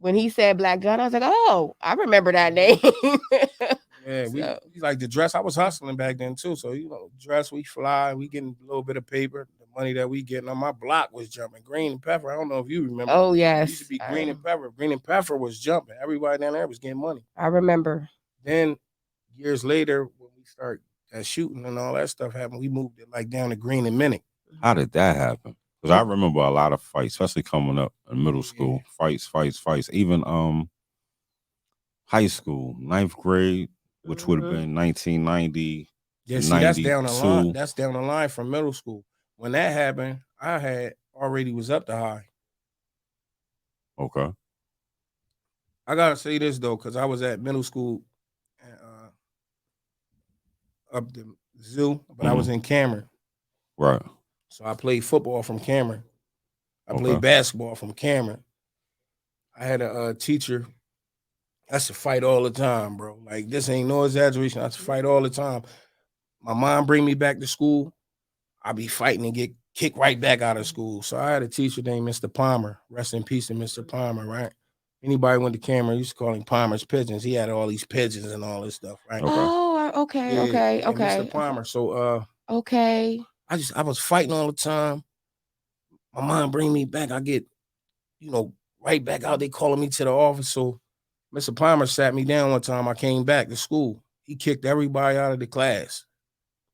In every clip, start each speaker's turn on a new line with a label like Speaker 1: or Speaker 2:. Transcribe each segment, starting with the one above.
Speaker 1: when he said Black John, I was like, oh, I remember that name.
Speaker 2: Yeah, we
Speaker 1: So,
Speaker 2: like the dress. I was hustling back then too. So dress, we fly, we getting a little bit of paper. The money that we getting on my block was jumping. Green and pepper. I don't know if you remember.
Speaker 1: oh
Speaker 2: It used to
Speaker 1: yes,
Speaker 2: be green and pepper. Green and pepper was jumping. Everybody down there was getting money.
Speaker 1: I remember.
Speaker 2: Then years later, when we start shooting and all that stuff happened, we moved it like down to green and minute.
Speaker 3: How did that happen? Because I remember a lot of fights, especially coming up in middle school. Fights. Even high school, ninth grade, which would have been 1990.
Speaker 2: Yeah, see, that's down the line. That's down the line from middle school. When that happened, I had already was up to high.
Speaker 3: Okay.
Speaker 2: I gotta say this though, because I was at middle school, up the zoo, but I was in Cameron.
Speaker 3: Right.
Speaker 2: So I played football from Cameron. I played basketball from Cameron. I had a teacher. I used to fight all the time, bro. Like, this ain't no exaggeration. I used to fight all the time. My mom bring me back to school. I be fighting and get kicked right back out of school. So I had a teacher named Mr. Palmer. Rest in peace to Mr. Palmer, right? Anybody went to Cameron used to call him Palmer's Pigeons. He had all these pigeons and all this stuff, right?
Speaker 1: Oh, okay.
Speaker 2: Mr. Palmer. So
Speaker 1: okay.
Speaker 2: I was fighting all the time. My mom bring me back. I get, right back out. They calling me to the office. So Mr. Palmer sat me down one time. I came back to school. He kicked everybody out of the class.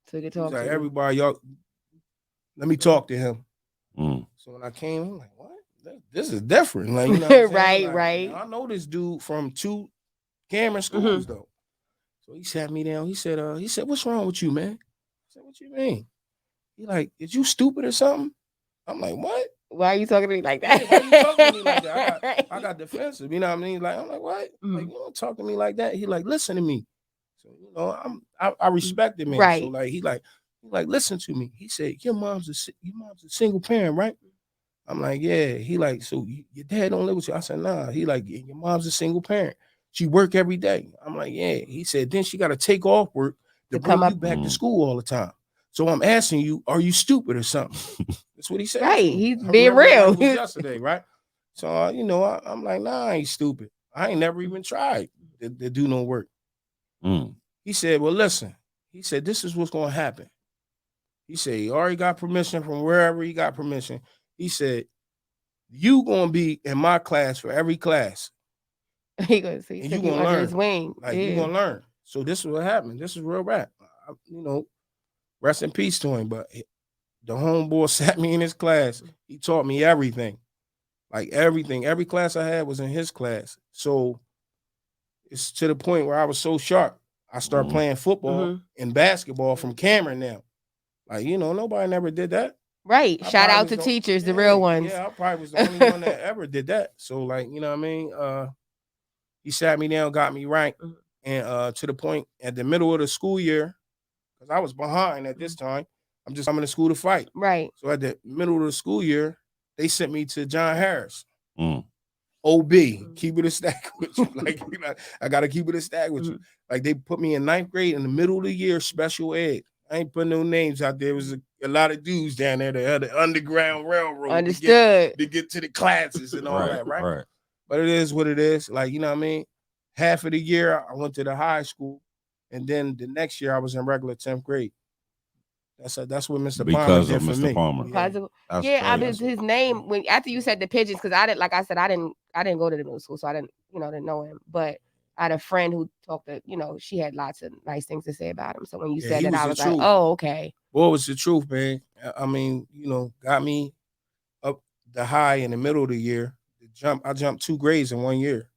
Speaker 1: So you could talk to
Speaker 2: everybody, y'all, let me talk to him.
Speaker 3: Mm.
Speaker 2: So when I came, I'm like, what? This is different. Like, you know
Speaker 1: right.
Speaker 2: I know this dude from 2 Cameron schools, though. So he sat me down. He said, what's wrong with you, man? I said, what you mean? He like, is you stupid or something? I'm like, what?
Speaker 1: Why are you talking to me like that?
Speaker 2: Why are you talking to me like that? I got defensive. You know what I mean? Like, I'm like, what? Like, you don't talk to me like that. He like, listen to me. So, I respect him.
Speaker 1: Right.
Speaker 2: So like, he like, listen to me. He said, your mom's a single parent, right? I'm like, yeah. He like, so your dad don't live with you? I said, nah. He like, your mom's a single parent. She work every day. I'm like, yeah. He said, then she got to take off work to bring you back to school all the time. So I'm asking you, are you stupid or something? That's what he said.
Speaker 1: Right. He's being real.
Speaker 2: Like yesterday, right? So, I'm like, nah, I ain't stupid. I ain't never even tried to do no work.
Speaker 3: Mm.
Speaker 2: He said, well, listen. He said, this is what's going to happen. He said, he already got permission from wherever he got permission. He said, you going to be in my class for every class.
Speaker 1: He goes, so you going to learn. His wing.
Speaker 2: Like, you going to learn. So this is what happened. This is real rap. Rest in peace to him. But the homeboy sat me in his class. He taught me everything. Like, everything. Every class I had was in his class. So it's to the point where I was so sharp. I started playing football and basketball from Cameron now. Like, nobody never did that.
Speaker 1: Right. Shout out to teachers, the real ones.
Speaker 2: Yeah, I probably was the only one that ever did that. So, like, you know what I mean? He sat me down, got me ranked. And to the point at the middle of the school year, because I was behind at this time, I'm just coming to school to fight.
Speaker 1: Right.
Speaker 2: So at the middle of the school year, they sent me to John Harris.
Speaker 3: Mm.
Speaker 2: OB, keep it a stack with you. Like, I got to keep it a stack with you. Like, they put me in 9th grade in the middle of the year, special ed. I ain't putting no names out there. There was a lot of dudes down there that had the Underground Railroad.
Speaker 1: Understood.
Speaker 2: To get to the classes and all that, right?
Speaker 3: Right.
Speaker 2: But it is what it is. Like, you know what I mean? Half of the year, I went to the high school. And then the next year, I was in regular 10th grade. That's what Mr. Palmer did for me.
Speaker 3: Palmer.
Speaker 1: Yeah, I mean, his name when after you said the pigeons, because I didn't, like I said, I didn't go to the middle school, so I didn't know him. But I had a friend who talked to, she had lots of nice things to say about him. So when you said that, I was like, oh, okay.
Speaker 2: Boy, was the truth, man. I mean, got me up the high in the middle of the year. I jumped 2 grades in 1 year.